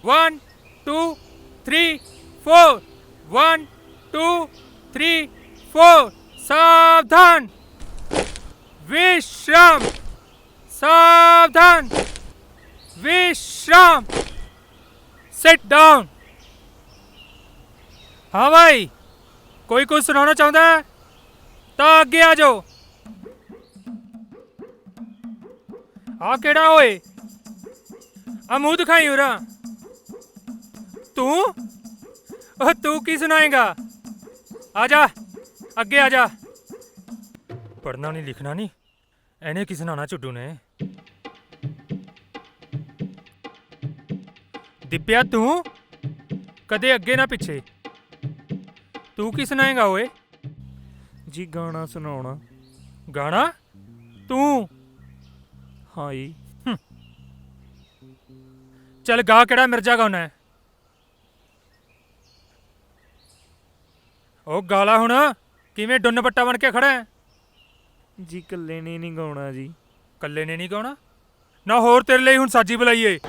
1 2 3 4 1 2 3 4 सावधान विश्राम सावधान विश्राम सिट डाउन। हाँ भाई, कोई कुछ सुनाना चाहता है तो आगे आ जाओ। आ केड़ा होए आ मुंह दिखाई उरा तू की सुनाएगा? आजा अगे आजा। पढ़ना नहीं लिखना नहीं, एने की सुनाना चुड्डू ने। दिप्या तू कदे अगे ना पिछे, तू की सुनाएगा ओए? जी गाना सुनाना। गाना? तू? हाँ जी। चल गा, केड़ा मिर्जा गाना है? ओ गाला हुण, किवें डुन्न बट्टा बन के खड़ा है? जी कल्ले ने नहीं गाना जी। कल्ले ने नहीं गाना ना, होर तेरे लिए हुण साजी बुलाइए।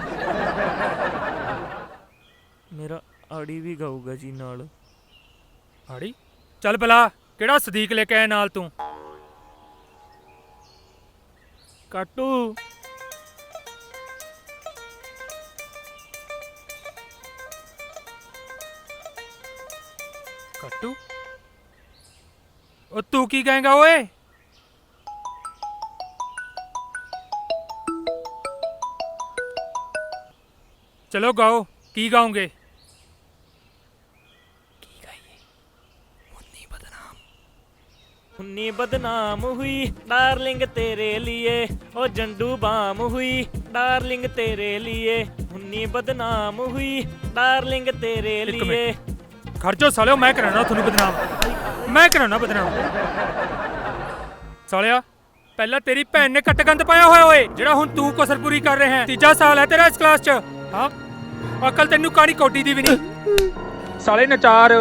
मेरा आड़ी भी गाऊगा जी नाल। आड़ी? चल भला केड़ा सदीक लेके आया नाल तू? काटू कट्टू? ओ तू की गाएगा ओए? चलो गाओ, की गाओगे? मुन्नी बदनाम हुई डार्लिंग तेरे लिए, ओ जंडू बाम हुई डार्लिंग तेरे लिए, मुन्नी बदनाम हुई डार्लिंग तेरे एक लिए। घर जो सालियो, मैं कराना थोनू बदनाम, मैं कराना बदनाम। सालिया पहला तेरी भैन ने कटगंद पाया होया ओए, जेड़ा हुण तू कसर पूरी कर रहे हैं। तीजा साल है तेरा इस क्लास च। हाँ अकल तेनू कानी कोडी दी भी नहीं। साले नचार।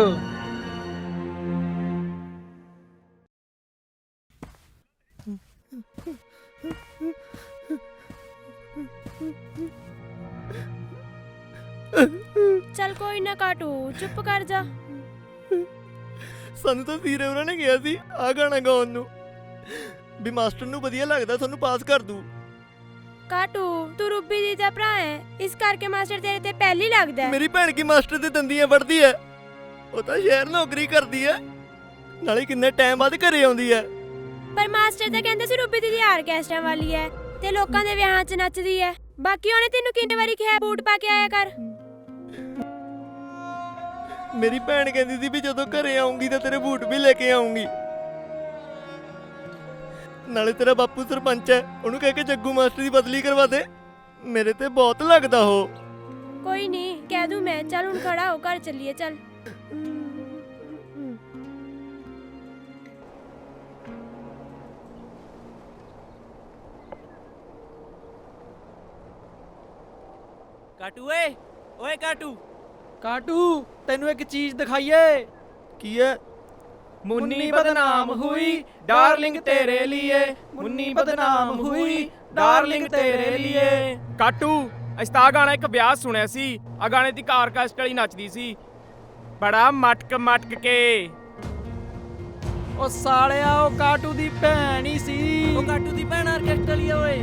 चल कोई ना काटू, चुप कर जा। ਸਾਨੂੰ ਤਾਂ ਵੀਰੇ ਉਹਨਾਂ ਨੇ ਕਿਹਾ ਸੀ ਆ ਗਾਣਾ ਗਾਉਣ ਨੂੰ, ਵੀ ਮਾਸਟਰ ਨੂੰ ਵਧੀਆ ਲੱਗਦਾ ਤੁਹਾਨੂੰ ਪਾਸ ਕਰ ਦੂ। ਕਾਟੂ ਤੂੰ ਰੂਬੀ ਦੀ ਦਾ ਭਰਾ ਹੈ, ਇਸ ਕਰਕੇ ਮਾਸਟਰ ਤੇਰੇ ਤੇ ਪਹਿਲੀ ਲੱਗਦਾ ਹੈ। ਮੇਰੀ ਭੈਣ ਕੀ ਮਾਸਟਰ ਦੇ ਦੰਦੀਆਂ ਵੜਦੀ ਐ, ਉਹ ਤਾਂ ਸ਼ਹਿਰ ਨੌਕਰੀ ਕਰਦੀ ਐ, ਨਾਲੇ ਕਿੰਨੇ ਟਾਈਮ ਬਾਅਦ ਘਰੇ ਆਉਂਦੀ ਐ। ਪਰ ਮਾਸਟਰ ਤਾਂ ਕਹਿੰਦੇ ਸੀ ਰੂਬੀ ਦੀ ਆਰਕੈਸਟਰਾ ਵਾਲੀ ਹੈ ਤੇ ਲੋਕਾਂ ਦੇ ਵਿਆਹਾਂ 'ਚ ਨੱਚਦੀ ਹੈ। ਬਾਕੀ ਉਹਨੇ ਤੈਨੂੰ ਕਿੰਨੇ ਵਾਰੀ ਕਿਹਾ ਬੂਟ ਪਾ ਕੇ ਆਇਆ ਕਰ। ਮੇਰੀ ਭੈਣ ਕਹਿੰਦੀ ਸੀ ਵੀ ਜਦੋਂ ਘਰੇ ਆਉਂਗੀ ਤਾਂ ਤੇਰੇ ਬੂਟ ਵੀ ਲੈ ਕੇ ਆਉਂਗੀ। ਨਾਲੇ ਤੇਰਾ ਬਾਪੂ ਸਰਪੰਚ ਹੈ, ਉਹਨੂੰ ਕਹਿ ਕੇ ਜੱਗੂ ਮਾਸਟਰ ਦੀ ਬਦਲੀ ਕਰਵਾ ਦੇ, ਮੇਰੇ ਤੇ ਬਹੁਤ ਲੱਗਦਾ ਉਹ। ਕੋਈ ਨਹੀਂ ਕਹਿ ਦੂੰ ਮੈਂ। ਚੱਲ ਹੁਣ ਖੜਾ ਹੋ, ਘਰ ਚੱਲੀਏ ਚੱਲ। ਕਾਟੂ ਓਏ, ਓਏ ਕਾਟੂ। ਕਾਟੂ ਤੈਨੂੰ ਇੱਕ ਚੀਜ਼ ਦਿਖਾਈਏ। ਕੀ ਹੈ? ਮੁੰਨੀ ਬਦਨਾਮ ਹੁਈ ਡਾਰਲਿੰਗ ਤੇਰੇ लिए, ਮੁੰਨੀ ਬਦਨਾਮ ਹੁਈ ਡਾਰਲਿੰਗ ਤੇਰੇ लिए। ਕਾਟੂ ਅਸੀਂ ਤਾਂ ਗਾਣਾ ਇੱਕ ਵਿਆਹ ਸੁਣਿਆ ਸੀ, ਆ ਗਾਣੇ ਦੀ ਆਰਕੈਸਟਰਾ ਵਾਲੀ ਨੱਚਦੀ ਸੀ ਬੜਾ ਮਟਕ ਮਟਕ ਕੇ। ਉਹ ਸਾਲਿਆ ਉਹ ਕਾਟੂ ਦੀ ਭੈਣ ਹੀ ਸੀ। ਉਹ ਕਾਟੂ ਦੀ ਭੈਣ ਆਰਕੈਸਟਰਾ ਲਈ ਓਏ।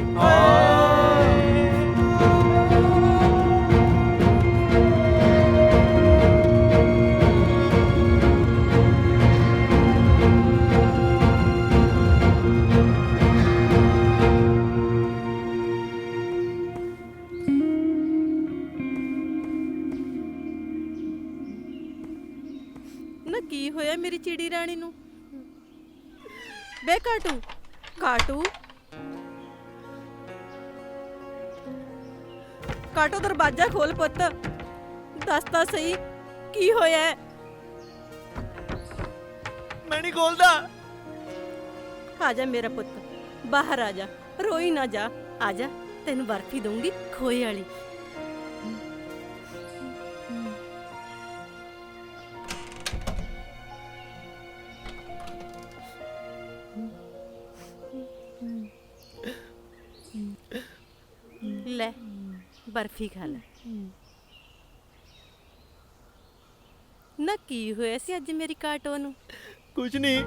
ਨਾ ਕੀ ਹੋਇਆ ਮੇਰੀ ਚਿੜੀ ਰਾਣੀ ਨੂੰ? ਬੇ ਕਾਟੂ, ਕਾਟੂ, ਕਾਟੂ ਦਰਵਾਜ਼ਾ ਖੋਲ ਪੁੱਤ, ਦੱਸ ਤਾਂ ਸਹੀ ਕੀ ਹੋਇਆ? ਮੈਂ ਨਹੀਂ ਖੋਲਦਾ। ਆ ਜਾ ਮੇਰਾ ਪੁੱਤ, ਬਾਹਰ ਆ ਜਾ, ਰੋਈ ਨਾ ਜਾ, ਆ ਜਾ ਤੈਨੂੰ ਬਰਫੀ ਦਊਂਗੀ ਖੋਏ ਵਾਲੀ। ਲੈ ਬਰਫੀ ਖਾ ਲੈ। ਨਾ ਕੀ ਹੋਇਆ ਸੀ ਅੱਜ ਮੇਰੀ ਕਾਟੋ ਨੂੰ? ਕੁਛ ਨਹੀਂ,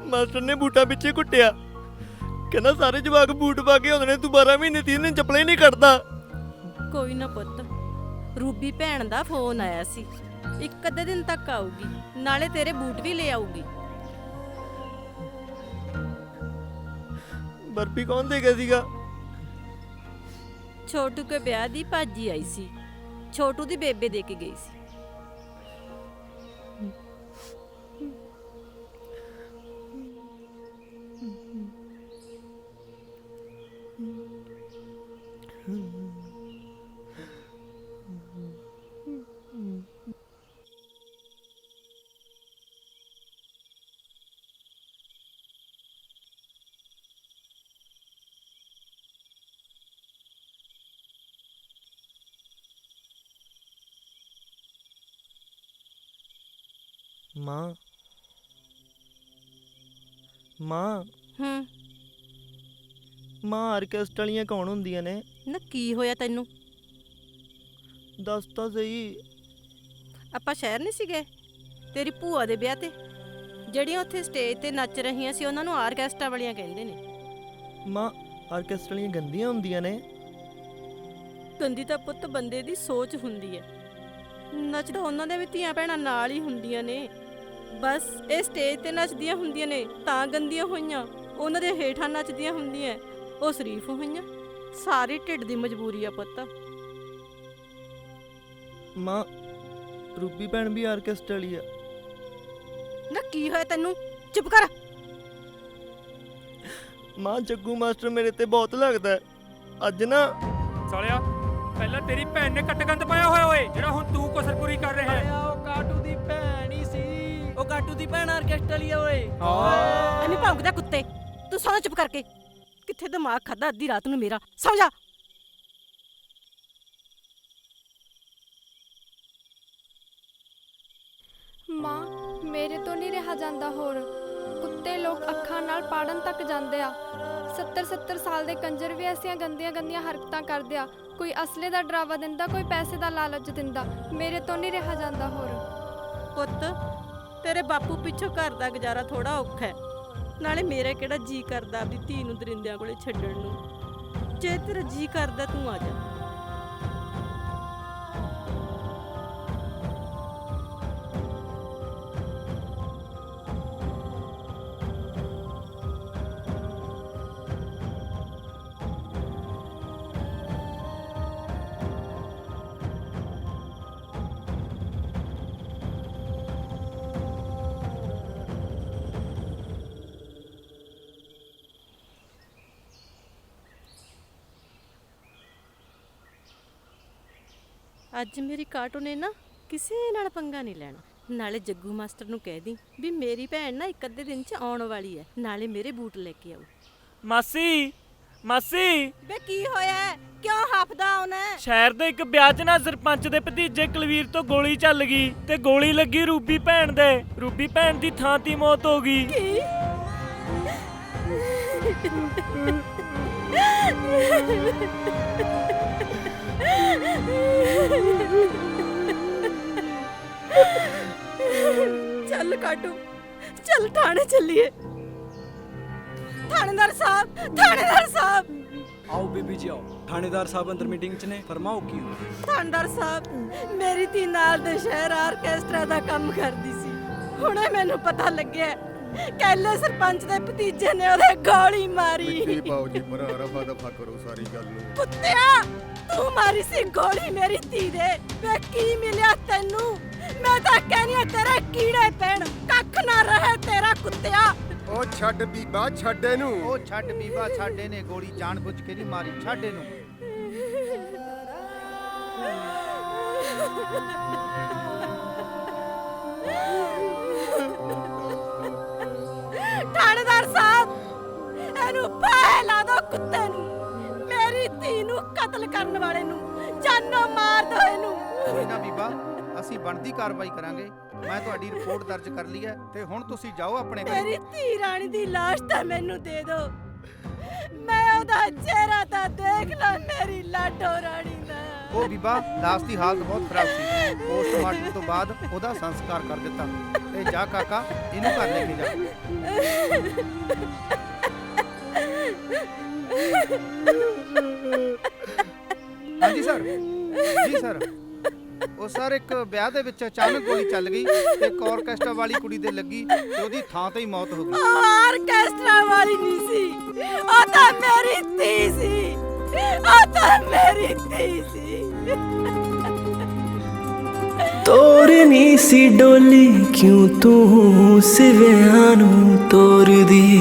ਮਾਸਟਰ ਨੇ ਬੂਟਾਂ ਪਿੱਛੇ ਕੁੱਟਿਆ। ਕਹਿੰਦਾ ਸਾਰੇ ਜਵਾਕ ਬੂਟ ਪਾ ਕੇ ਆਉਂਦੇ ਨੇ, ਤੂੰ 12 ਮਹੀਨੇ 3 ਦਿਨ ਚੱਪਲਾਂ ਹੀ ਨਹੀਂ ਕੱਢਦਾ। ਕੋਈ ਨਾ ਪੁੱਤ, ਰੂਬੀ ਭੈਣ ਦਾ ਫੋਨ ਆਇਆ ਸੀ, ਇੱਕ ਅੱਧੇ ਦਿਨ ਤੱਕ ਆਊਗੀ, ਨਾਲੇ ਤੇਰੇ ਬੂਟ ਵੀ ਲੈ ਆਊਗੀ। ਬਰਫੀ ਕੌਣ ਦੇ ਗਿਆ ਸੀਗਾ? ਛੋਟੂ ਕੇ ਵਿਆਹ ਦੀ ਭਾਜੀ ਆਈ ਸੀ, ਛੋਟੂ ਦੀ ਬੇਬੇ ਦੇ ਕੇ ਗਈ ਸੀ। ਮਾਂ ਮਾਂ ਮਾਂ ਆਰਕੈਸਟਰਾ ਵਾਲੀਆਂ ਕੌਣ ਹੁੰਦੀਆਂ ਨੇ? ਨਾ ਕੀ ਹੋਇਆ ਤੈਨੂੰ? ਦੱਸ ਤਾਂ ਸਹੀ। ਆਪਾਂ ਸ਼ਹਿਰ ਨਹੀਂ ਸੀਗੇ ਤੇਰੀ ਭੂਆ ਦੇ ਵਿਆਹ ਤੇ? ਜਿਹੜੀਆਂ ਉੱਥੇ ਸਟੇਜ ਤੇ ਨੱਚ ਰਹੀਆਂ ਸੀ ਉਹਨਾਂ ਨੂੰ ਆਰਕੈਸਟਰਾ ਵਾਲੀਆਂ ਕਹਿੰਦੇ ਨੇ। ਮਾਂ ਆਰਕੈਸਟਰਾ ਵਾਲੀਆਂ ਗੰਦੀਆਂ ਹੁੰਦੀਆਂ ਨੇ? ਗੰਦੀ ਤਾਂ ਪੁੱਤ ਬੰਦੇ ਦੀ ਸੋਚ ਹੁੰਦੀ ਹੈ, ਨੱਚਦਾ ਉਹਨਾਂ ਦੇ ਵੀ ਧੀਆਂ ਭੈਣਾਂ ਨਾਲ ਹੀ ਹੁੰਦੀਆਂ ਨੇ। ਬਸ ਇਹ ਸਟੇਜ ਤੇ ਨੱਚਦੀਆਂ ਹੁੰਦੀਆਂ ਨੇ ਤਾਂ ਗੰਦੀਆਂ ਹੋਈਆਂ, ਉਹਨਾਂ ਦੇ ਹੇਠਾਂ ਨੱਚਦੀਆਂ ਹੁੰਦੀਆਂ ਉਹ ਸ਼ਰੀਫ ਹੋਈਆਂ। ਸਾਰੀ ਢਿੱਡ ਦੀ ਮਜਬੂਰੀ ਆ ਪੁੱਤ। ਮਾਂ ਰੂਬੀ ਭੈਣ ਵੀ ਆਰਕੈਸਟਰਾ ਵਾਲੀ ਆ। ਨਾ ਕੀ ਹੋਇਆ ਤੈਨੂੰ? ਚੁੱਪ ਕਰ। ਮਾਂ ਜੱਗੂ ਮਾਸਟਰ ਮੇਰੇ ਤੇ ਬਹੁਤ ਲੱਗਦਾ ਹੈ। ਅੱਜ ਨਾ ਸਾਲਿਆ ਪਹਿਲਾਂ ਤੇਰੀ ਭੈਣ ਨੇ ਕੱਟਗੰਦ ਪਾਇਆ ਹੋਇਆ ਓਏ, ਜਿਹੜਾ ਹੁਣ ਤੂੰ ਕਸਰਪੂਰੀ ਕਰ ਰਿਹਾ ਹੈ। ਉਹ ਕਾਟੂ ਦੀ ਭੈਣ ਹੀ ਸੀ। ਉਹ ਕਾਟੂ ਦੀ ਭੈਣ ਆਰਕੈਸਟਰਾ ਵਾਲੀ ਆ ਓਏ। ਐਵੇਂ ਭੌਂਕਦਾ ਕੁੱਤੇ, ਤੂੰ ਸੌਂ ਚੁੱਪ ਕਰਕੇ। ਕਿੱਥੇ ਦਿਮਾਗ ਖਾਦਾ ਅੱਧੀ ਰਾਤ ਨੂੰ ਮੇਰਾ? ਸੌਂ ਜਾ। ਮਾਂ ਮੇਰੇ ਤੋਂ ਨਹੀਂ ਰਿਹਾ ਜਾਂਦਾ ਹੋਰ। ਕੁੱਤੇ ਲੋਕ ਅੱਖਾਂ ਨਾਲ ਪਾੜਨ ਤੱਕ ਜਾਂਦੇ ਆ। 70 ਸਾਲ ਦੇ ਕੰਜਰ ਵੀ ਐਸੀਆਂ ਗੰਦੀਆਂ ਹਰਕਤਾਂ ਕਰਦੇ ਆ। ਕੋਈ ਅਸਲੇ ਦਾ ਡਰਾਵਾ ਦਿੰਦਾ, ਕੋਈ ਪੈਸੇ ਦਾ ਲਾਲਚ ਦਿੰਦਾ। ਮੇਰੇ ਤੋਂ ਨਹੀਂ ਰਿਹਾ ਜਾਂਦਾ ਹੋਰ। ਪੁੱਤ ਤੇਰੇ ਬਾਪੂ ਪਿੱਛੋਂ ਘਰ ਦਾ ਗੁਜ਼ਾਰਾ ਥੋੜਾ ਔਖਾ ਹੈ, ਨਾਲੇ ਮੇਰਾ ਕਿਹੜਾ ਜੀ ਕਰਦਾ ਆਪਦੀ ਧੀ ਨੂੰ ਦਰਿੰਦਿਆਂ ਕੋਲੇ ਛੱਡਣ ਨੂੰ। ਜੇ ਤੇਰਾ ਜੀ ਕਰਦਾ ਤੂੰ ਆ ਜਾ। ਅੱਜ ਮੇਰੀ ਕਾਟੋ ਨੇ ਨਾ ਕਿਸੇ ਨਾਲ ਪੰਗਾ ਨਹੀਂ ਲੈਣਾ। ਨਾਲੇ ਜੱਗੂ ਮਾਸਟਰ ਨੂੰ ਕਹਿ ਦੀ ਵੀ ਮੇਰੀ ਭੈਣ ਨਾ ਇੱਕ ਅੱਧੇ ਦਿਨ 'ਚ ਆਉਣ ਵਾਲੀ ਹੈ, ਨਾਲੇ ਮੇਰੇ ਬੂਟ ਲੈ ਕੇ ਆਊ। ਮਾਸੀ ਮਾਸੀ ਬੇ ਕੀ ਹੋਇਆ? ਕਿਉਂ ਹੱਫਦਾ ਉਹਨੇ? ਸ਼ਹਿਰ ਦੇ ਇੱਕ ਵਿਆਹ 'ਚ ਨਾ ਸਰਪੰਚ ਦੇ ਭਤੀਜੇ ਕੁਲਵੀਰ ਤੋਂ ਗੋਲੀ ਚੱਲ ਗਈ ਤੇ ਗੋਲੀ ਲੱਗੀ ਰੂਬੀ ਭੈਣ ਦੇ। ਰੂਬੀ ਭੈਣ ਦੀ ਥਾਂ ਤੇ ਮੌਤ ਹੋ ਗਈ। ਕੀ? ਚੱਲ ਕਾਟੂ, ਚੱਲ ਥਾਣੇ ਚੱਲੀਏ। ਥਾਣੇਦਾਰ ਸਾਹਿਬ। आओ बीबी जी आओ। थानेदार साहब अंदर मीटिंग च ने, फरमाओ की हो? ਥਾਣੇਦਾਰ ਸਾਹਿਬ, ਮੇਰੀ ਧੀ ਨਾਲ ਦੇ ਸ਼ਹਿਰ ਆਰਕੈਸਟਰਾ ਦਾ ਕੰਮ ਕਰਦੀ ਸੀ। ਹੁਣੇ ਮੈਨੂੰ ਪਤਾ ਲੱਗਿਆ ਕੈਲੇ ਸਰਪੰਚ ਦੇ ਭਤੀਜੇ ਨੇ ਉਹਦੇ ਗੋਲੀ ਮਾਰੀ। ਮਿੱਟੀ ਪਾਓ ਜੀ ਪਰਾਂ, ਰਫਾ ਦਫਾ ਕਰੋ ਸਾਰੀ ਗੱਲ ਨੂੰ। ਕੁੱਤਿਆ, ਤੂੰ ਮਾਰੀ ਸੀ ਗੋਲੀ ਮੇਰੀ ਧੀ ਦੇ। ਵੇ ਕੀ ਮਿਲਿਆ ਤੈਨੂੰ? ਮੈਂ ਤਾਂ ਕਹਿੰਦੀ ਆ ਤੇਰੇ ਕੀੜੇ ਪੈਣ, ਕੱਖ ਨਾ ਰਹੇ ਤੇਰਾ ਕੁੱਤਿਆ। ਉਹ ਛੱਡ ਬੀਬਾ, ਛੱਡ ਇਹਨੂੰ। ਉਹ ਛੱਡ ਬੀਬਾ, ਛੱਡ ਨੇ ਗੋਲੀ ਜਾਣਬੁੱਝ ਕੇ ਨਹੀਂ ਮਾਰੀ, ਛੱਡ ਇਹਨੂੰ। ਥਾਣੇਦਾਰ ਸਾਹਿਬ, ਇਹਨੂੰ ਫਾਹੇ ਲਾ ਦੋ ਕੁੱਤੇ ਨੂੰ। ਮੇਰੀ ਧੀ ਨੂੰ ਕਤਲ ਕਰਨ ਵਾਲੇ ਨੂੰ ਜਾਨੋਂ ਮਾਰ ਦੋ ਇਹਨੂੰ। ਕੋਈ ਨਾ ਬੀਬਾ, ਅਸੀਂ ਬਣਦੀ ਕਾਰਵਾਈ ਕਰਾਂਗੇ। ਮੈਂ ਤੁਹਾਡੀ ਰਿਪੋਰਟ ਦਰਜ ਕਰ ਲਈ ਹੈ ਤੇ ਹੁਣ ਤੁਸੀਂ ਜਾਓ ਆਪਣੇ ਘਰ। ਮੇਰੀ ਧੀ ਰਾਣੀ ਦੀ ਲਾਸ਼ ਤਾਂ ਮੈਨੂੰ ਦੇ ਦਿਓ। ਮੈਂ ਉਹਦਾ ਚਿਹਰਾ ਤਾਂ ਦੇਖ ਲਾਂ, ਮੇਰੀ ਲਾਡੋ ਰਾਣੀ ਦਾ। ਉਹ ਬੀਬਾ ਲਾਸ਼ ਦੀ ਹਾਲਤ ਬਹੁਤ ਖਰਾਬ ਸੀ। ਪੋਸਟਮਾਰਟਮ ਤੋਂ ਬਾਅਦ ਉਹਦਾ ਸੰਸਕਾਰ ਕਰ ਦਿੱਤਾ। ਤੇ ਜਾ ਕਾਕਾ, ਇਹਨੂੰ ਘਰ ਲੈ ਕੇ ਜਾ। ਹਾਂਜੀ ਸਰ। ਜੀ ਸਰ। ਉਹ ਸਰ ਇੱਕ ਵਿਆਹ ਦੇ ਵਿੱਚ ਅਚਾਨਕ ਗੋਲੀ ਚੱਲ ਗਈ ਤੇ ਇੱਕ ਆਰਕੈਸਟਰਾ ਵਾਲੀ ਕੁੜੀ ਦੇ ਲੱਗੀ ਤੇ ਉਹਦੀ ਥਾਂ ਤੇ ਹੀ ਮੌਤ ਹੋ ਗਈ। ਆਰਕੈਸਟਰਾ ਵਾਲੀ ਨਹੀਂ ਸੀ, ਉਹ ਤਾਂ ਮੇਰੀ ਧੀ ਸੀ, ਉਹ ਤਾਂ ਮੇਰੀ ਧੀ ਸੀ। ਤੋਰਨੀ ਸੀ ਡੋਲੀ ਕਿਉਂ ਤੂੰ ਸਿਵਿਆਂ ਨੂੰ ਤੋਰਦੀ,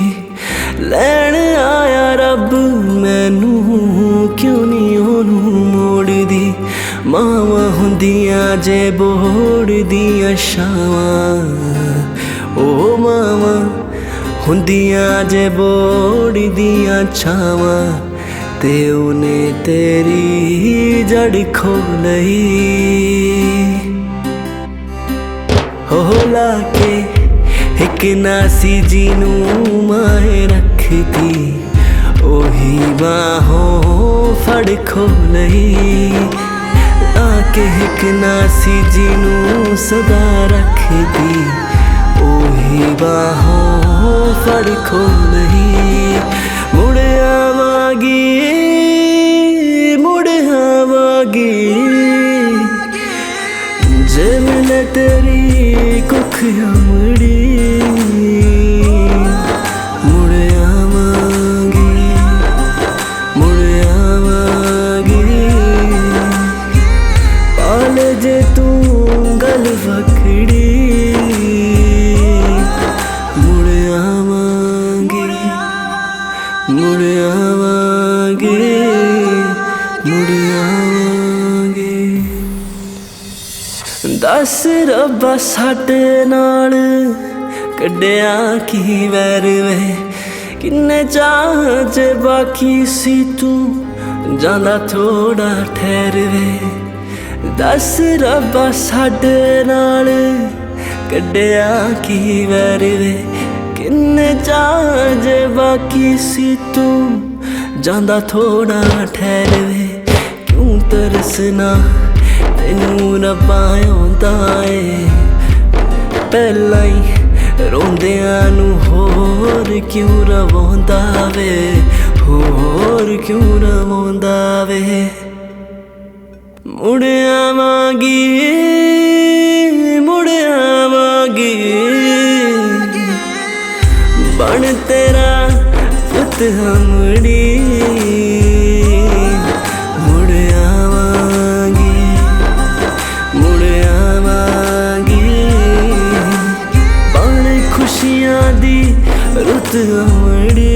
ਲੈਣ ਆਇਆ ਰੱਬ ਮੈਨੂੰ ਕਿਉਂ ਨਹੀਂ ਉਹਨੂੰ ਮੋੜਦੀ। ਮਾਵਾਂ ਹੁੰਦੀਆਂ ਜੇ ਬੋੜ ਦੀਆਂ ਛਾਵਾਂ, ਉਹ ਮਾਵਾਂ ਹੁੰਦੀਆਂ ਜੇ ਬੋੜ ਦੀਆਂ ਛਾਵਾਂ, ਤੇ ਉਹਨੇ ਤੇਰੀ ਜੜ ਖੋ ਲਈ। ਹੋ ਲਾ ਕੇ ਇੱਕ ਨਾਸੀ ਜੀ ਨੂੰ ਮਾਏ ਰੱਖਦੀ, ਉਹੀ ਬਾਹੋਂ ਫੜ ਖੋ ਲਈ। ਆ ਕੇ ਇੱਕ ਨਾਸੀ ਜੀ ਨੂੰ ਸਦਾ ਰੱਖਦੀ, ਉਹੀ ਬਾਹੋਂ ਫੜ ਖੋ ਲਈ। ਮੁੜ ਆਵਾਂਗੀ, ਮੁੜ ਆਵਾਂਗੀ, ਜੇ ਮਿਲੇ ਤੇਰੀ ਕੁੱਖ ਅਮੜੀ। ਮੁੜ ਆਵਾਂਗੀ, ਮੁੜ ਆਵਾਂਗੀ, ਪਾਲੇ ਜੇ ਤੂੰ ਗਲ ਵਕੜੀ। ਮੁੜ ਆਵਾਂਗੀ, ਮੁੜ ਆਵਾਂਗੀ, ਮੁੜ ਆਵਾਂਗੀ। ਦੱਸ ਰੱਬਾ ਸਾਡੇ ਨਾਲ ਕੱਢਿਆ ਕੀ ਵੈਰ ਵੇ, ਕਿੰਨੇ ਚਾਹ ਜੇ ਬਾਕੀ ਸੀ ਤੂੰ ਜਾਂਦਾ ਥੋੜਾ ਠਹਿਰ ਵੇ। ਦੱਸ ਰੱਬਾ ਸਾਡੇ ਨਾਲ ਕੱਢਿਆ ਕੀ ਵੈਰ ਵੇ, ਕਿੰਨੇ ਚਾਹ ਜੇ ਬਾਕੀ ਸੀ ਤੂੰ ਜਾਂਦਾ ਥੋੜਾ ਠਹਿਰ ਵੇ। ਕਿਉਂ ਤਰਸਨਾ ਤੈਨੂੰ ਰੱਬਾ ਆਉਂਦਾ ਏ, ਪਹਿਲਾਂ ਹੀ ਰੋਂਦਿਆਂ ਨੂੰ ਹੋਰ ਕਿਉਂ ਰਵਾਉਂਦਾ ਵੇ, ਹੋਰ ਕਿਉਂ ਰਵਾਉਂਦਾ ਵੇ। ਮੁੜ ਆਵਾਂਗੀ, ਮੁੜ ਆਵਾਂਗੀ, ਬਣ ਤੇਰਾ ਪੁੱਤ ਹਮੜੀ। ਮੁੜ ਆਵਾਂਗੀ, ਮੁੜ ਆਵਾਂਗੀ, ਬਣ ਖੁਸ਼ੀਆਂ ਦੀ ਰੁੱਤ ਹਮੜੀ।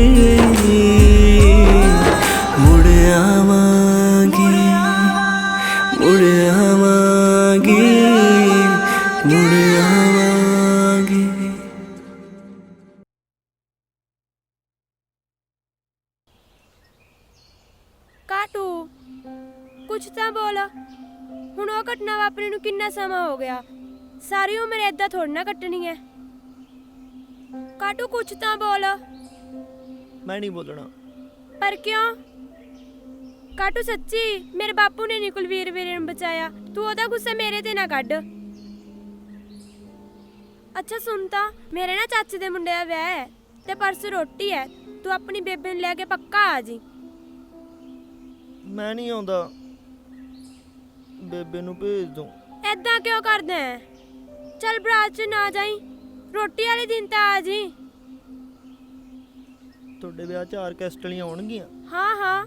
ਮੁੜ ਆਵਾਂਗੀ, ਮੁੜ ਆਵਾਂਗੀ, ਮੁੜ ਆਵਾਂਗੀ। ਕਾਟੂ ਕੁਛ ਤਾਂ ਬੋਲ। ਹੁਣ ਉਹ ਘਟਨਾ ਵਾਪਰੀ ਨੂੰ ਕਿੰਨਾ ਸਮਾਂ ਹੋ ਗਿਆ, ਸਾਰੀ ਉਮਰ ਏਦਾਂ ਥੋੜੀ ਨਾ ਕੱਟਣੀ ਹੈ। ਕਾਟੂ ਕੁਛ ਤਾਂ ਬੋਲ। ਮੈਂ ਨਹੀਂ ਬੋਲਣਾ। ਪਰ ਕਿਉਂ? ਕਾਟੂ ਸੱਚੀ ਮੇਰੇ ਬਾਪੂ ਨੇ ਨੀ ਕੁਲਵੀਰ ਵੀਰੇ ਨੂੰ ਬਚਾਇਆ, ਤੂੰ ਉਹਦਾ ਗੁੱਸਾ ਮੇਰੇ ਤੇ ਨਾ ਕੱਢ। ਅੱਛਾ ਸੁਣ ਤਾਂ, ਮੇਰੇ ਨਾ ਚਾਚੇ ਦੇ ਮੁੰਡੇ ਦਾ ਵਿਆਹ ਹੈ ਤੇ ਪਰਸੋਂ ਰੋਟੀ ਹੈ, ਤੂੰ ਆਪਣੀ ਬੇਬੇ ਨੂੰ ਲੈ ਕੇ ਪੱਕਾ ਆ ਜੀ। ਮੈਂ ਨਹੀਂ ਆਉਂਦਾ, ਬੇਬੇ ਨੂੰ ਭੇਜ ਦੂੰ। ਐਦਾਂ ਕਿਉਂ ਕਰਦਾ ਹੈ? ਚੱਲ ਬਰਾਤ 'ਚ ਨਾ ਜਾਈ, ਰੋਟੀ ਵਾਲੇ ਦਿਨ ਤਾਂ ਆ ਜੀ। ਤੁਹਾਡੇ ਵਿਆਹ 'ਚ ਆਰਕੈਸਟਰੀਆਂ ਆਉਣਗੀਆਂ? ਹਾਂ ਹਾਂ।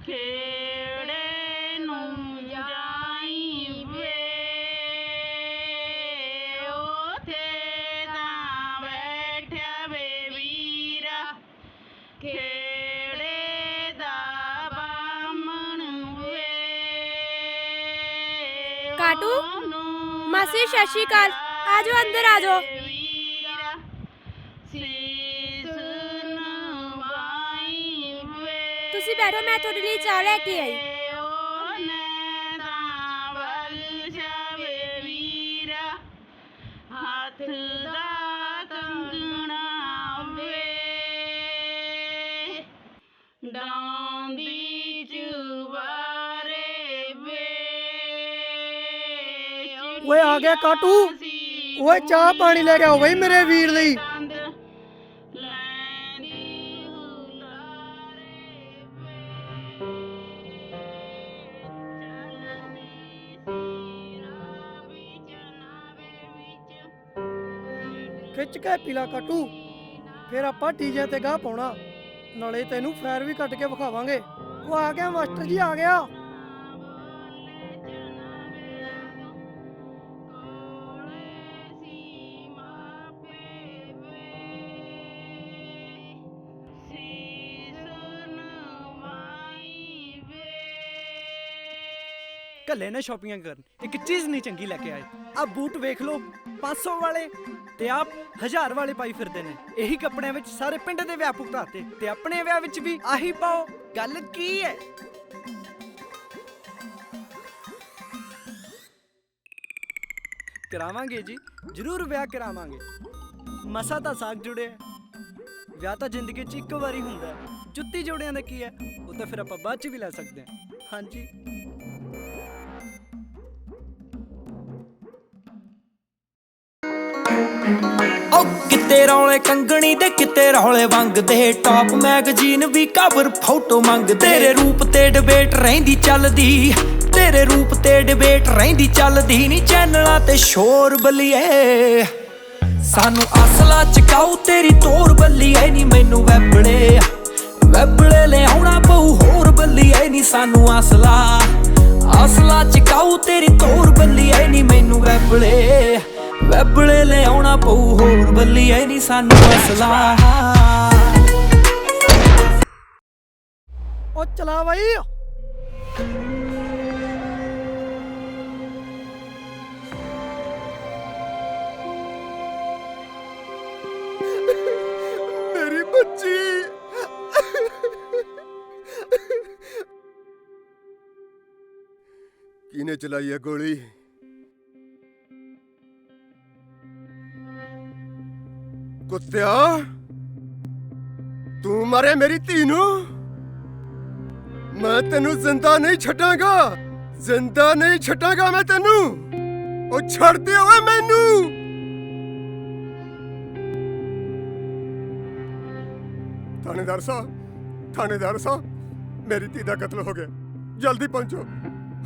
ਖੇੜੇ ਨੂੰ ਜਾਈ ਵੇ, ਉਥੇ ਤਾਂ ਬੈਠਿਆ ਵੇ ਵੀਰਾ, ਖੇੜੇ ਦਾ ਬਾਮਣ ਵੇ। ਕਾਟੂ ਮਾਸੀ ਸਤਿ ਸ਼੍ਰੀ ਅਕਾਲ, ਆ ਜਾਓ ਅੰਦਰ ਆ ਜਾਓ। ਤੁਸੀਂ ਬੈਠੋ, ਮੈਂ ਤੁਹਾਡੇ ਲਈ ਚਾਹ ਲੈ ਕੇ ਆਈ। ਹੱਥ ਦਾ ਕੰਗਣਾ ਓਏ ਆ ਗਿਆ ਕਾਟੂ। ਓਏ ਚਾਹ ਪਾਣੀ ਲੈ ਕੇ ਆਓ ਬਈ ਮੇਰੇ ਵੀਰ ਲਈ। ਖਿੱਚ ਕੇ ਪੀਲਾ ਕਾਟੂ, ਫਿਰ ਆਪਾਂ ਡੀਜੇ ਤੇ ਗਾਹ ਪਾਉਣਾ, ਨਾਲੇ ਤੈਨੂੰ ਫਾਇਰ ਵੀ ਕੱਟ ਕੇ ਵਿਖਾਵਾਂਗੇ। ਉਹ ਆ ਗਿਆ ਮਾਸਟਰ ਜੀ, ਆ ਗਿਆ। ਕੱਲੇ ਨੇ ਸ਼ਾਪਿੰਗ ਕਰਨ, ਇੱਕ ਚੀਜ਼ ਨਹੀਂ ਚੰਗੀ ਲੈ ਕੇ ਆਏ। ਆ ਬੂਟ ਵੇਖ ਲਓ 500 ਵਾਲੇ ਤੇ ਆਪ 1000 ਵਾਲੇ ਪਾਈ ਫਿਰਦੇ ਨੇ। ਇਹੀ ਕੱਪੜਿਆਂ ਵਿੱਚ ਸਾਰੇ ਪਿੰਡ ਦੇ ਵਿਆਹ ਭੁਗਤਾਤੇ ਤੇ ਆਪਣੇ ਵਿਆਹ ਵਿੱਚ ਵੀ ਆਹੀ ਪਾਓ। ਗੱਲ ਕੀ ਹੈ? ਕਰਾਵਾਂਗੇ ਜੀ, ਜ਼ਰੂਰ ਵਿਆਹ ਕਰਾਵਾਂਗੇ। ਮਸਾ ਤਾਂ ਸਾਗ ਜੁੜਿਆ, ਵਿਆਹ ਤਾਂ ਜ਼ਿੰਦਗੀ 'ਚ ਇੱਕ ਵਾਰੀ ਹੁੰਦਾ। ਜੁੱਤੀ ਜੋੜਿਆਂ ਦਾ ਕੀ ਹੈ, ਉਹ ਤਾਂ ਫਿਰ ਆਪਾਂ ਬਾਅਦ 'ਚ ਵੀ ਲੈ ਸਕਦੇ ਹਾਂ। ਹਾਂਜੀ ਓ ਕਿਤੇ ਰੌਲੇ ਕੰਗਣੀ ਦੇ ਕਿਤੇ ਰੌਲੇ ਵੰਗਦੇ, ਟਾਪ ਮੈਗਜ਼ੀਨ ਵੀ ਕਵਰ ਫੋਟੋ ਮੰਗਦੇ। ਤੇਰੇ ਰੂਪ ਤੇ ਡਿਬੇਟ ਰਹਿੰਦੀ ਚੱਲਦੀ, ਤੇਰੇ ਰੂਪ ਤੇ ਡਿਬੇਟ ਰਹਿੰਦੀ ਚੱਲਦੀ ਨੀ ਚੈਨਲਾਂ ਤੇ ਸ਼ੋਰ ਬੱਲੀਏ। ਸਾਨੂੰ ਅਸਲਾ ਚਕਾਉ ਤੇਰੀ ਤੋਰ ਬੱਲੀਏ ਨੀ, ਮੈਨੂੰ ਵੈਬੜੇ ਵੈਬੜੇ ਲਿਆਉਣਾ ਪਊ ਹੋਰ ਬੱਲੀਏ ਨੀ। ਸਾਨੂੰ ਅਸਲਾ ਚਕਾਉ ਤੇਰੀ ਤੋਰ ਬੱਲੀਏ ਨੀ, ਮੈਨੂੰ ਵੈਬੜੇ ਵੈਬੜੇ ਲਿਆਉਣਾ ਪਊ ਹੋਰ ਬੱਲੀਏ ਨੀ। ਸਾਨੂੰ ਅਸਲਾ ਉਹ ਚਲਾ ਬਾਈ। ਮੇਰੀ ਬੱਚੀ। ਕਿਹਨੇ ਚਲਾਈ ਹੈ ਗੋਲੀ? ਕੁੱਤਿਆ, ਤੂੰ ਮਾਰੇ ਮੇਰੀ ਧੀ ਨੂੰ? ਮੈਂ ਤੈਨੂੰ ਜ਼ਿੰਦਾ ਨਹੀਂ ਛੱਡਾਂਗਾ, ਜ਼ਿੰਦਾ ਨਹੀਂ ਛੱਡਾਂਗਾ ਮੈਂ ਤੈਨੂੰ। ਉਹ ਛੱਡ ਦੇ ਓਏ ਮੈਨੂੰ। ਥਾਣੇਦਾਰ ਸਾਹਿਬ, ਮੇਰੀ ਧੀ ਦਾ ਕਤਲ ਹੋ ਗਿਆ, ਜਲਦੀ ਪਹੁੰਚੋ।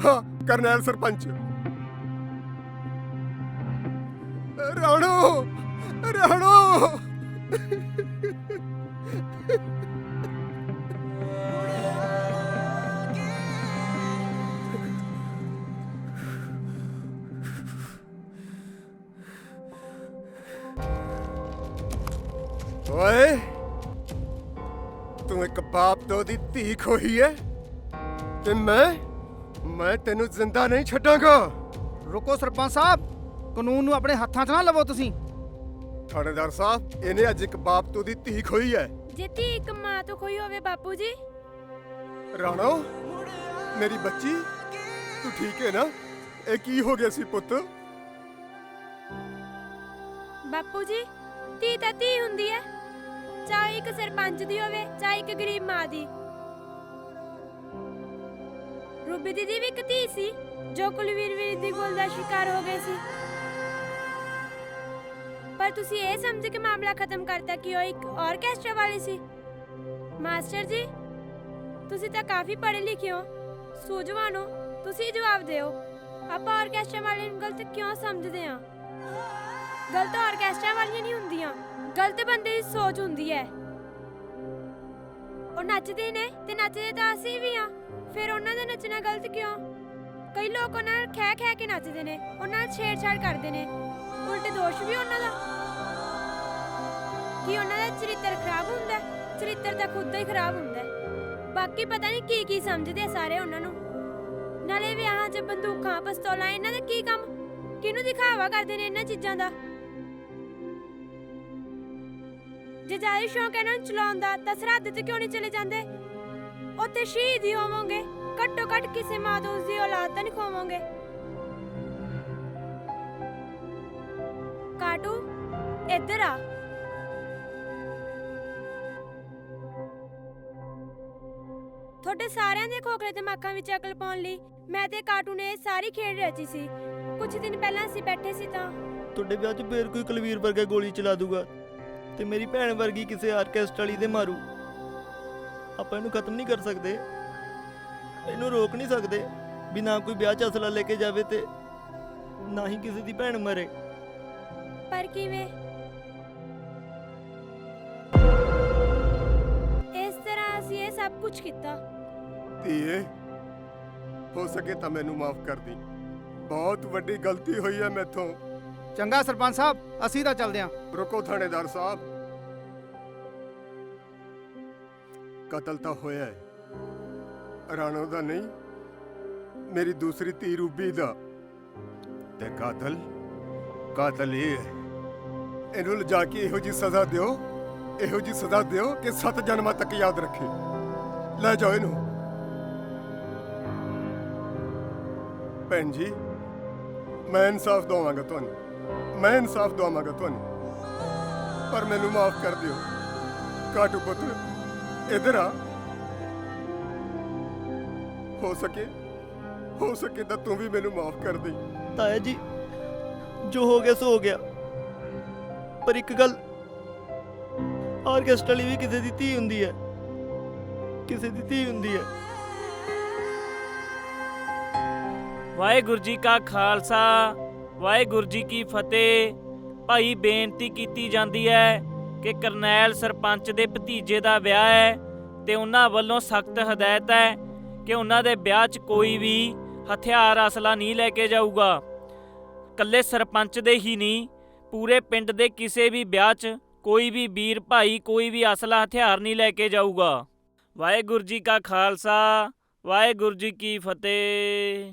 ਹਾਂ, ਕਰਨੈਲ ਸਰਪੰਚ। ਰਾਣੋ ਓਏ, ਤੂੰ ਇੱਕ ਬਾਪ ਤੋਂ ਦੀ ਧੀ ਖੋਹੀ ਹੈ ਤੇ ਮੈਂ ਤੈਨੂੰ ਜ਼ਿੰਦਾ ਨਹੀਂ ਛੱਡਾਂਗਾ। ਰੁਕੋ ਸਰਪੰਚ ਸਾਹਿਬ, ਕਾਨੂੰਨ ਨੂੰ ਆਪਣੇ ਹੱਥਾਂ 'ਚ ਨਾ ਲਵੋ ਤੁਸੀਂ। ਥਾਣੇਦਾਰ ਸਾਹਿਬ, ਇਹਨੇ ਅੱਜ ਇੱਕ ਬਾਪ ਤੋਂ ਦੀ ਧੀ ਖੋਈ ਹੈ। ਜੇ ਧੀ ਇੱਕ ਮਾਂ ਤੋਂ ਖੋਈ ਹੋਵੇ ਬਾਪੂ ਜੀ। ਰਾਣੋ, ਮੇਰੀ ਬੱਚੀ, ਤੂੰ ਠੀਕ ਹੈ ਨਾ? ਇਹ ਕੀ ਹੋ ਗਿਆ ਸੀ ਪੁੱਤ? ਬਾਪੂ ਜੀ, ਧੀ ਤਾਂ ਧੀ ਹੁੰਦੀ ਹੈ, ਚਾਹੇ ਇੱਕ ਸਰਪੰਚ ਦੀ ਹੋਵੇ ਚਾਹੇ ਇੱਕ ਗਰੀਬ ਮਾਂ ਦੀ। ਰੂਬੀ ਦੀਦੀ ਵੀ ਇੱਕ ਧੀ ਸੀ ਜੋ ਕੁਲਵੀਰ ਵੀਰ ਦੀ ਗੋਲ ਦਾ ਸ਼ਿਕਾਰ ਹੋ ਗਏ ਸੀ, ਪਰ ਤੁਸੀਂ ਇਹ ਸਮਝ ਕੇ ਮਾਮਲਾ ਖਤਮ ਕਰਤਾ ਕਿ ਉਹ ਇੱਕ ਆਰਕੈਸਟਰਾ ਵਾਲੀ ਸੀ। ਮਾਸਟਰ ਜੀ, ਤੁਸੀਂ ਤਾਂ ਕਾਫੀ ਪੜ੍ਹੇ ਲਿਖੇ ਹੋ, ਸੂਝਵਾਨ ਹੋ, ਤੁਸੀਂ ਜਵਾਬ ਦਿਓ। ਆਪਾਂ ਆਰਕੈਸਟਰਾ ਵਾਲਿਆਂ ਨੂੰ ਗਲਤ ਕਿਉਂ ਸਮਝਦੇ ਹਾਂ? ਗਲਤ ਆਰਕੈਸਟਰਾ ਵਾਲੀਆਂ ਨਹੀਂ ਹੁੰਦੀਆਂ, ਗਲਤ ਬੰਦੇ ਦੀ ਸੋਚ ਹੁੰਦੀ ਹੈ। ਉਹ ਨੱਚਦੇ ਨੇ ਤੇ ਨੱਚਦੇ ਤਾਂ ਅਸੀਂ ਵੀ ਆ, ਫਿਰ ਉਹਨਾਂ ਦਾ ਨੱਚਣਾ ਗਲਤ ਕਿਉਂ? ਕਈ ਲੋਕ ਉਹਨਾਂ ਨਾਲ ਖਹਿ ਕੇ ਨੱਚਦੇ ਨੇ, ਉਹਨਾਂ ਨਾਲ ਛੇੜਛਾੜ ਕਰਦੇ ਨੇ, ਉਲਟੇ ਦੋਸ਼ ਵੀ ਉਹਨਾਂ ਦਾ। ਕੀ ਉਹਨਾਂ ਦਾ ਚਰਿੱਤਰ ਖਰਾਬ ਹੁੰਦਾ? ਚਰਿੱਤਰ ਤਾਂ ਖੁਦ ਦਾ ਹੀ ਖਰਾਬ ਹੁੰਦਾ, ਬਾਕੀ ਪਤਾ ਨਹੀਂ ਕੀ ਸਮਝਦੇ ਆ ਸਾਰੇ ਉਹਨਾਂ ਨੂੰ। ਨਾਲੇ ਵਿਆਹਾਂ 'ਚ ਬੰਦੂਕਾਂ ਪਿਸਤੌਲਾਂ, ਇਹਨਾਂ ਦਾ ਕੀ ਕੰਮ? ਕਿਹਨੂੰ ਦਿਖਾਵਾ ਕਰਦੇ ਨੇ ਇਹਨਾਂ ਚੀਜ਼ਾਂ ਦਾ? ਜੇ ਜ਼ਿਆਦਾ ਸ਼ੌਂਕ ਇਹਨਾਂ ਨੂੰ ਚਲਾਉਣ ਦਾ ਤਾਂ ਸਰਹੱਦ ਤੇ ਕਿਉਂ ਨਹੀਂ ਚਲੇ ਜਾਂਦੇ? ਉੱਥੇ ਸ਼ਹੀਦ ਹੀ ਹੋਵੋਗੇ, ਘੱਟੋ ਘੱਟ ਕਿਸੇ ਮਾਂ ਤੋਂ ਉਸਦੀ ਔਲਾਦ ਤਾਂ ਨਹੀਂ ਖੋਵੋਗੇ। ਕਾਟੂ, ਇੱਧਰ ਆ। ਤੁਹਾਡੇ ਸਾਰਿਆਂ ਦੇ ਖੋਖਲੇ ਦਿਮਾਗਾਂ ਵਿੱਚ ਅਕਲ ਪਾਉਣ ਲਈ ਮੈਂ ਤੇ ਕਾਟੂ ਨੇ ਸਾਰੀ ਖੇਡ ਰਚੀ ਸੀ। ਕੁਝ ਦਿਨ ਪਹਿਲਾਂ ਅਸੀਂ ਬੈਠੇ ਸੀ ਤਾਂ ਤੁਹਾਡੇ ਵਿਆਹ 'ਚ ਫੇਰ ਕੋਈ ਕੁਲਵੀਰ ਵਰਗਾ ਗੋਲੀ ਚਲਾ ਦੂਗਾ ਤੇ ਮੇਰੀ ਭੈਣ ਵਰਗੀ ਕਿਸੇ ਆਰਕੈਸਟਰਾ ਵਾਲੀ ਦੇ ਮਾਰੂ। ਆਪਾਂ ਇਹਨੂੰ ਖਤਮ ਨਹੀਂ ਕਰ ਸਕਦੇ, ਇਹਨੂੰ ਰੋਕ ਨਹੀਂ ਸਕਦੇ ਵੀ ਨਾ ਕੋਈ ਵਿਆਹ 'ਚ ਅਸਲਾ ਲੈ ਕੇ ਜਾਵੇ ਤੇ ਨਾ ਹੀ ਕਿਸੇ ਦੀ ਭੈਣ ਮਰੇ। ਪਰ ਕਿਵੇਂ? ਇਸ ਤਰ੍ਹਾਂ ਅਸੀਂ ਇਹ ਸਭ ਕੁਝ ਕੀਤਾ। ਧੀਏ, ਹੋ ਸਕੇ ਤਾਂ ਮੈਨੂੰ ਮਾਫ ਕਰ ਦੀ। ਬਹੁਤ ਵੱਡੀ ਗਲਤੀ ਹੋਈ ਹੈ ਮੈਥੋਂ। ਚੰਗਾ ਸਰਪੰਚ ਸਾਹਿਬ, ਅਸੀਂ ਤਾਂ ਚੱਲਦੇ ਆਂ। ਰੁਕੋ ਥਾਣੇਦਾਰ ਸਾਹਿਬ, ਕਤਲ ਤਾਂ ਹੋਇਆ ਹੈ, ਰਾਣੋ ਦਾ ਨਹੀਂ, ਮੇਰੀ ਦੂਸਰੀ ਧੀ ਰੂਬੀ ਦਾ। ਤੇ ਕਾਤਲ ਇਹ ਹੈ। ਇਹਨੂੰ ਲਿਜਾ ਕੇ ਇਹੋ ਜੀ ਸਜ਼ਾ ਦਿਓ, ਇਹੋ ਜੀ ਸਜ਼ਾ ਦਿਓ ਕਿ 7 ਜਨਮਾਂ ਤੱਕ ਯਾਦ ਰੱਖੇ। ਲੈ ਜਾਓ ਇਹਨੂੰ। ਭੈਣ ਜੀ, ਮੈਂ ਇਨਸਾਫ ਦਵਾਂਗਾ ਤੁਹਾਨੂੰ, ਮੈਂ ਇਨਸਾਫ ਦਵਾਂਗਾ ਤੁਹਾਨੂੰ, ਪਰ ਮੈਨੂੰ ਮਾਫ ਕਰ ਦਿਓ। ਕਾਟੂ ਪੁੱਤ ਇਧਰ ਆ। ਹੋ ਸਕੇ ਤਾਂ ਤੂੰ ਵੀ ਮੈਨੂੰ ਮਾਫ ਕਰ ਦੇ। ਤਾਇਆ ਜੀ, ਜੋ ਹੋ ਗਿਆ ਸੋ ਹੋ ਗਿਆ, ਪਰ ਇੱਕ ਗੱਲ, ਆਰਕੈਸਟਰਾ ਵਾਲੀ ਵੀ ਕਿਸੇ ਦੀ ਧੀ ਹੁੰਦੀ ਹੈ, ਕਿਸੇ ਦੀ ਧੀ ਹੁੰਦੀ ਹੈ। ਵਾਹਿਗੁਰੂ ਜੀ ਕਾ ਖਾਲਸਾ, ਵਾਹਿਗੁਰੂ ਜੀ ਕੀ ਫਤਿਹ। ਭਾਈ ਬੇਨਤੀ ਕੀਤੀ ਜਾਂਦੀ ਹੈ ਕਿ ਕਰਨੈਲ ਸਰਪੰਚ ਦੇ ਭਤੀਜੇ ਦਾ ਵਿਆਹ ਹੈ ਤੇ ਉਹਨਾਂ ਵੱਲੋਂ ਸਖਤ ਹਦਾਇਤ ਹੈ ਕਿ ਉਹਨਾਂ ਦੇ ਵਿਆਹ 'ਚ ਕੋਈ ਵੀ ਹਥਿਆਰ ਅਸਲਾ ਨਹੀਂ ਲੈ ਕੇ ਜਾਊਗਾ। ਇਕੱਲੇ ਸਰਪੰਚ ਦੇ ਹੀ ਨਹੀਂ, ਪੂਰੇ ਪਿੰਡ ਦੇ ਕਿਸੇ ਵੀ ਵਿਆਹ 'ਚ ਕੋਈ ਵੀ ਵੀਰ ਭਾਈ ਕੋਈ ਵੀ ਅਸਲਾ ਹਥਿਆਰ ਨਹੀਂ ਲੈ ਕੇ ਜਾਊਗਾ। ਵਾਹਿਗੁਰੂ ਜੀ ਕਾ ਖਾਲਸਾ, ਵਾਹਿਗੁਰੂ ਜੀ ਕੀ ਫਤਿਹ।